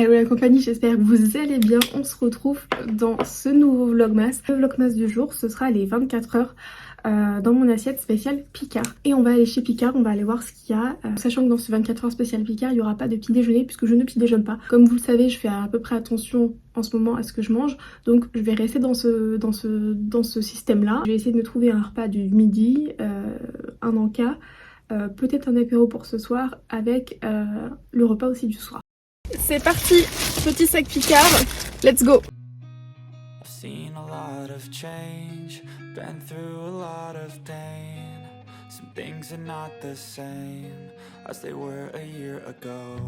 Hello la compagnie, j'espère que vous allez bien. On se retrouve dans ce nouveau vlogmas. Le vlogmas du jour, ce sera les 24 heures dans mon assiette spéciale Picard. Et on va aller chez Picard, on va aller voir ce qu'il y a. Sachant que dans ce 24 heures spécial Picard, il n'y aura pas de petit déjeuner puisque je ne petit déjeune pas. Comme vous le savez, je fais à peu près attention en ce moment à ce que je mange. Donc je vais rester dans ce système-là. Je vais essayer de me trouver un repas du midi, un encas, peut-être un apéro pour ce soir avec le repas aussi du soir. C'est parti, petit sac Picard, let's go. I've seen a lot of change, been through a lot of pain. Some things are not the same as they were a year ago.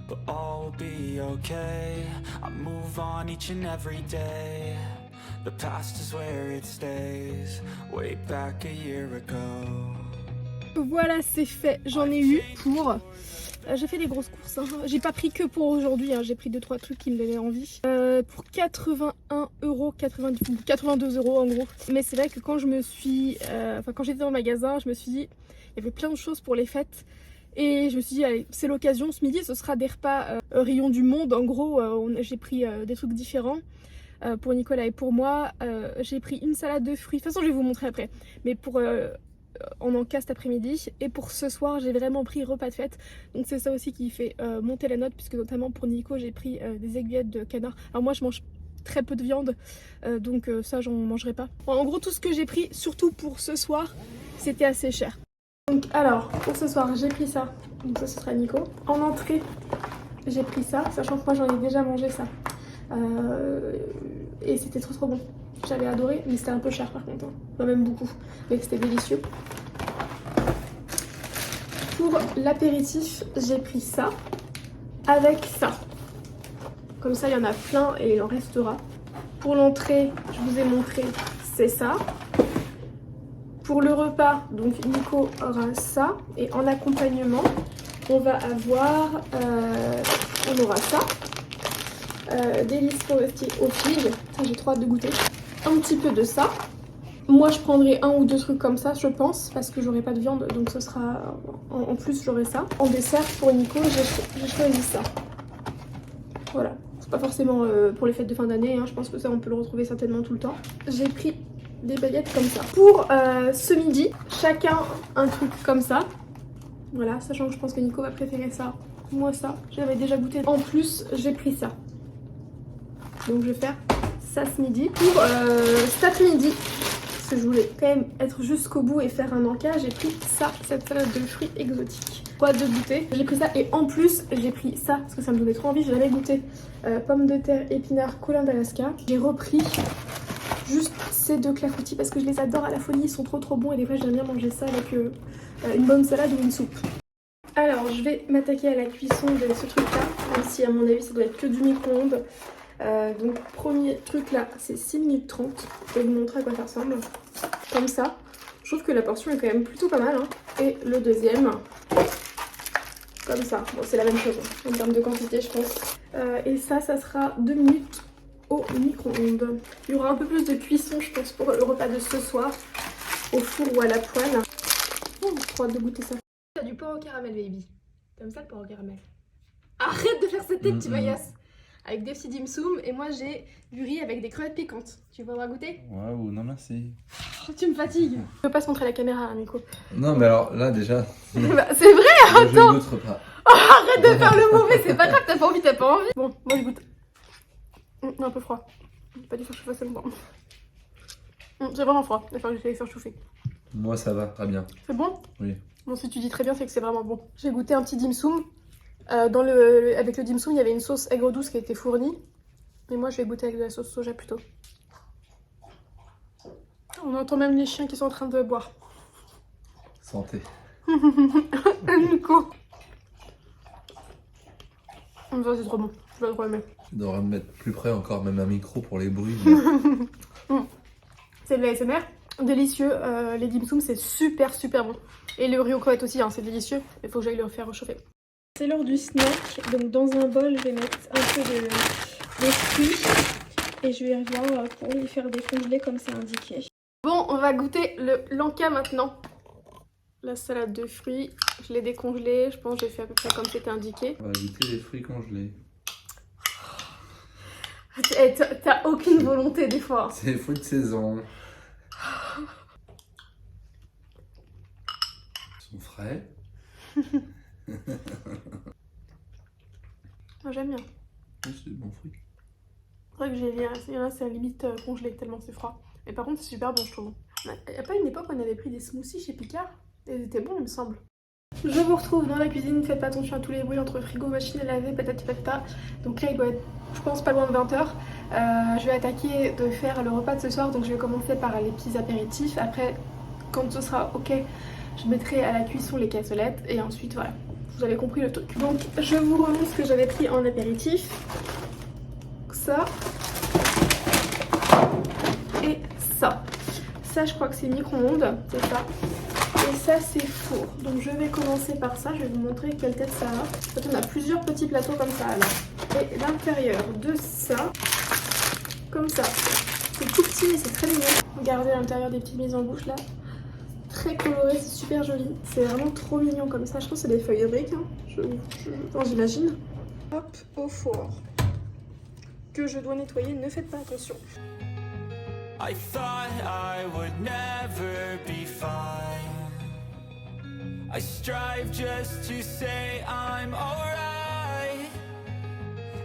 But all will be okay, I move on each and every day. The past is where it stays, way back a year ago. Voilà, c'est fait, j'en ai eu pour... j'ai fait des grosses courses, hein. J'ai pas pris que pour aujourd'hui, hein. J'ai pris 2-3 trucs qui me donnaient envie. Pour 81 €, 82 € en gros. Mais c'est vrai que quand je me suis... quand j'étais dans le magasin, je me suis dit, il y avait plein de choses pour les fêtes. Et je me suis dit, allez, c'est l'occasion, ce midi, ce sera des repas rayon du monde. En gros, j'ai pris des trucs différents. Pour Nicolas et pour moi, j'ai pris une salade de fruits. De toute façon, je vais vous montrer après. Mais pour... en encas cet après-midi, et pour ce soir j'ai vraiment pris repas de fête, donc c'est ça aussi qui fait monter la note, puisque notamment pour Nico j'ai pris des aiguillettes de canard. Alors moi je mange très peu de viande, donc ça j'en mangerai pas. Bon, en gros tout ce que j'ai pris, surtout pour ce soir, c'était assez cher. Donc alors pour ce soir j'ai pris ça, donc ça ce sera Nico. En entrée j'ai pris ça, sachant que moi j'en ai déjà mangé ça, et c'était trop bon. J'avais adoré, mais c'était un peu cher par contre, hein. Enfin, même beaucoup, mais c'était délicieux. Pour l'apéritif, j'ai pris ça avec ça. Comme ça, il y en a plein et il en restera. Pour l'entrée, je vous ai montré, c'est ça. Pour le repas, donc Nico aura ça. Et en accompagnement, on va avoir, on aura ça. Délices forestiers aux figues. J'ai trop hâte de goûter. Un petit peu de ça. Moi je prendrai un ou deux trucs comme ça je pense, parce que j'aurai pas de viande, donc ce sera en plus j'aurai ça. En dessert pour Nico j'ai choisi ça. Voilà, c'est pas forcément pour les fêtes de fin d'année, hein. Je pense que ça on peut le retrouver certainement tout le temps. J'ai pris des baguettes comme ça. Pour ce midi, chacun un truc comme ça. Voilà, sachant que je pense que Nico va préférer ça. Moi ça, j'avais déjà goûté. En plus j'ai pris ça. Donc je vais faire ça ce midi. Pour cet après-midi, parce que je voulais quand même être jusqu'au bout et faire un encas, j'ai pris ça, cette salade de fruits exotiques. Quoi de goûter. J'ai pris ça et en plus j'ai pris ça parce que ça me donnait trop envie. J'ai jamais goûté pommes de terre, épinards, colin d'Alaska. J'ai repris juste ces deux clafoutis parce que je les adore à la folie, ils sont trop bons et des fois j'aime bien manger ça avec une bonne salade ou une soupe. Alors je vais m'attaquer à la cuisson de ce truc là, même si à mon avis ça doit être que du micro-ondes. Donc premier truc là c'est 6 minutes 30. Je vais vous montrer à quoi ça ressemble. Comme ça. Je trouve que la portion est quand même plutôt pas mal, hein. Et le deuxième comme ça. Bon c'est la même chose hein, en termes de quantité je pense. Et ça sera 2 minutes au micro-ondes. Il y aura un peu plus de cuisson je pense pour le repas de ce soir. Au four ou à la poêle. Oh, j'ai trop hâte de goûter ça. T'as du porc au caramel baby. T'aimes ça le porc au caramel? Arrête de faire cette tête, tu m'agaces. Avec des petits dim sum et moi j'ai du riz avec des crevettes piquantes. Tu voudras goûter? Waouh, non merci. Oh, tu me fatigues. Je peux pas se montrer la caméra, hein, Nico. Non mais alors là déjà. Bah, c'est vrai, attends. Je goûte pas. Oh, arrête de faire le mauvais, c'est pas grave, t'as pas envie, t'as pas envie. Bon, moi je goûte. Un peu froid. J'ai pas dû faire chauffer assez longtemps. C'est vraiment froid, il va falloir que j'essaie de faire chauffer. Moi ça va, très bien. C'est bon? Oui. Bon, si tu dis très bien, c'est que c'est vraiment bon. J'ai goûté un petit dim sum. Avec le dim sum, il y avait une sauce aigre douce qui a été fournie. Mais moi, je vais goûter avec de la sauce soja plutôt. On entend même les chiens qui sont en train de boire. Santé. Nico. Ça, c'est trop bon. Je vais trop aimer. Tu devrais me mettre plus près encore, même un micro pour les bruits. C'est de la l'ASMR. Délicieux. Les dim sum, c'est super bon. Et le riz aux crevettes aussi, hein, c'est délicieux. Il faut que j'aille le faire réchauffer. C'est l'heure du snack. Donc dans un bol, je vais mettre un peu de fruits. Et je vais revoir pour les faire décongeler comme c'est indiqué. Bon, on va goûter l'encas maintenant. La salade de fruits, je l'ai décongelée. Je pense que j'ai fait à peu près comme c'était indiqué. On va goûter les fruits congelés. T'as aucune volonté des fois. C'est les fruits de saison. Ils sont frais. Moi j'aime bien. Ouais, c'est des bons fruits. C'est vrai que il y en a c'est à la limite congelé tellement c'est froid. Mais par contre c'est super bon je trouve. Il n'y a pas une époque où on avait pris des smoothies chez Picard? Ils étaient bons il me semble. Je vous retrouve dans la cuisine, faites pas attention à tous les bruits entre frigo, machine à laver, patati patata. Donc là il doit être, je pense, pas loin de 20h. Je vais attaquer de faire le repas de ce soir, donc je vais commencer par les petits apéritifs. Après, quand ce sera ok, je mettrai à la cuisson les cassolettes et ensuite voilà, vous avez compris le truc. Donc je vous remontre ce que j'avais pris en apéritif. Ça et ça. Ça je crois que c'est micro-ondes, c'est ça. Et ça c'est four. Donc je vais commencer par ça, je vais vous montrer quelle tête ça a. En fait on a plusieurs petits plateaux comme ça alors. Et l'intérieur de ça, comme ça. C'est tout petit mais c'est très mignon. Regardez l'intérieur des petites mises en bouche là. Très coloré, c'est super joli. C'est vraiment trop mignon comme ça. Je pense que c'est des feuilles de briques, hein. J'imagine. Hop, au four. Que je dois nettoyer, ne faites pas attention. I thought I would never be fine. I strive just to say I'm alright.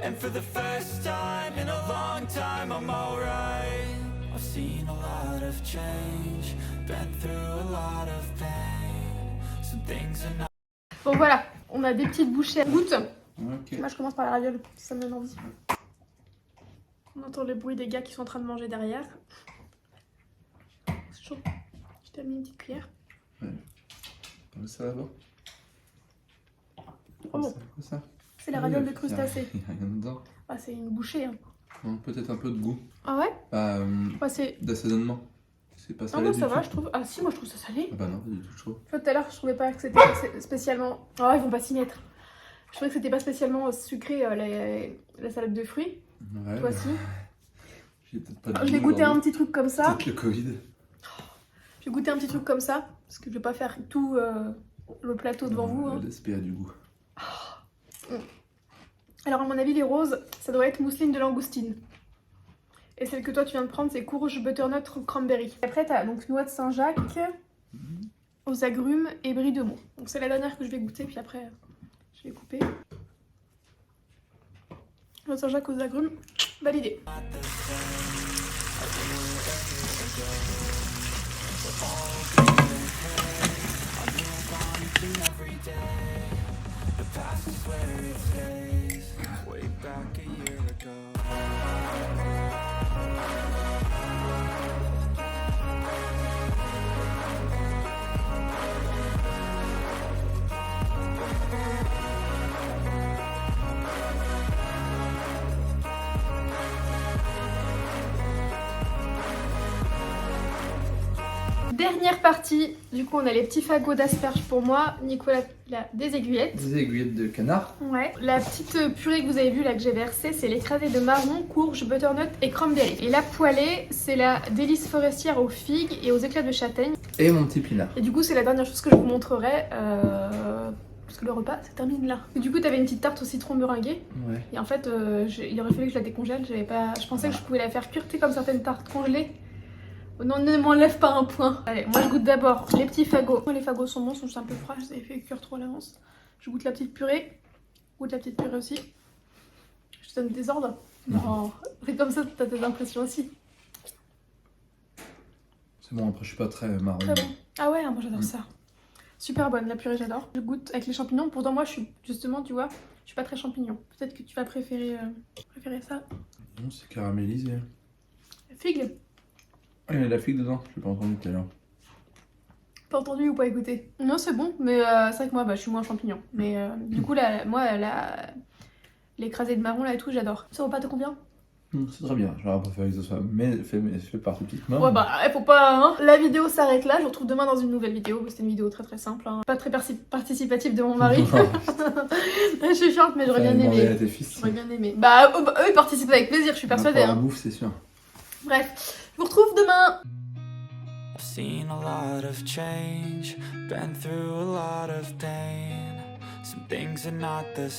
And for the first time in a long time I'm alright. I've seen a lot of change, been through a lot of pain. Some things are not. Bon voilà, on a des petites bouchées à gouttes. Ok. Moi je commence par la raviolle, ça me donne envie. On entend le bruit des gars qui sont en train de manger derrière. C'est chaud. Je t'ai mis une petite cuillère. Ouais. Comme ça d'abord. Oh bon. Ça. C'est la raviole de crustacés. Il n'y a rien dedans. Ah, c'est une bouchée. Hein. Peut-être un peu de goût. Ah ouais? Ouais, c'est... D'assaisonnement. C'est pas Ah salé non, du ça tout. va, je trouve. Ah si, moi je trouve ça salé. Ah bah non, pas du tout chaud. Tout à l'heure, je trouvais pas que c'était spécialement... Oh, ils vont pas s'y mettre. Je trouvais que c'était pas spécialement sucré la salade de fruits. Ouais. Toi si. J'ai peut-être pas de Je vais goût goûter un aujourd'hui. petit truc comme ça. Peut-être le Covid. Je vais goûter un petit truc comme ça. Parce que je vais pas faire tout le plateau devant vous. Hein. Le SPA du goût. Alors à mon avis, les roses, ça doit être mousseline de langoustine. Et celle que toi tu viens de prendre, c'est courge butternut cranberry. Après, t'as donc noix de Saint-Jacques, aux agrumes et brie de Meaux. Donc c'est la dernière que je vais goûter, puis après je vais couper. Noix de Saint-Jacques aux agrumes, validé. Way back a year ago. Dernière partie, du coup on a les petits fagots d'asperges pour moi. Nicolas, il a des aiguillettes. Des aiguillettes de canard. Ouais. La petite purée que vous avez vue là que j'ai versée, c'est l'écrasé de marron, courge, butternut et cranberry. Et la poêlée, c'est la délice forestière aux figues et aux éclats de châtaigne. Et mon petit pinard. Et du coup, c'est la dernière chose que je vous montrerai. Parce que le repas se termine là. Et du coup, t'avais une petite tarte au citron meringuée. Ouais. Et en fait, il aurait fallu que je la décongèle. Je pensais que je pouvais la faire cuire, tu sais, comme certaines tartes congelées. Non, ne m'enlève pas un point. Allez, moi je goûte d'abord les petits fagots. Les fagots sont bons, sont juste un peu froids, je les ai fait cuire trop à l'avance. Je goûte la petite purée. Je goûte la petite purée aussi. Je te donne des ordres. Non, c'est comme ça que t'as tes impressions aussi. C'est bon, après je suis pas très marron. Très bon. Ah ouais, moi j'adore ça. Super bonne, la purée j'adore. Je goûte avec les champignons. Pourtant moi je suis justement, tu vois, je suis pas très champignon. Peut-être que tu vas préférer ça. Non, c'est caramélisé. Figue. Ah, il y a de la figue dedans, je l'ai pas entendu tout à l'heure. Pas entendu ou pas écouté? Non, c'est bon, mais c'est vrai que moi je suis moins champignon. Mais du coup, l'écrasé de marron là et tout, j'adore. Ça repas te convient? C'est très bien, j'aurais préféré que ce soit fait par tes petites mains. Ouais, bah, faut pas. Hein. La vidéo s'arrête là, je vous retrouve demain dans une nouvelle vidéo. C'était une vidéo très simple, hein. Pas très participative de mon mari. Je suis chiante, mais j'aurais bien aimé. À tes fils. J'aurais bien aimé. Bah, eux ils participent avec plaisir, je suis persuadée. Pour la Hein. bouffe, c'est sûr. Bref, je vous retrouve demain. I've seen a lot of change, been through a lot of pain. Some things are not the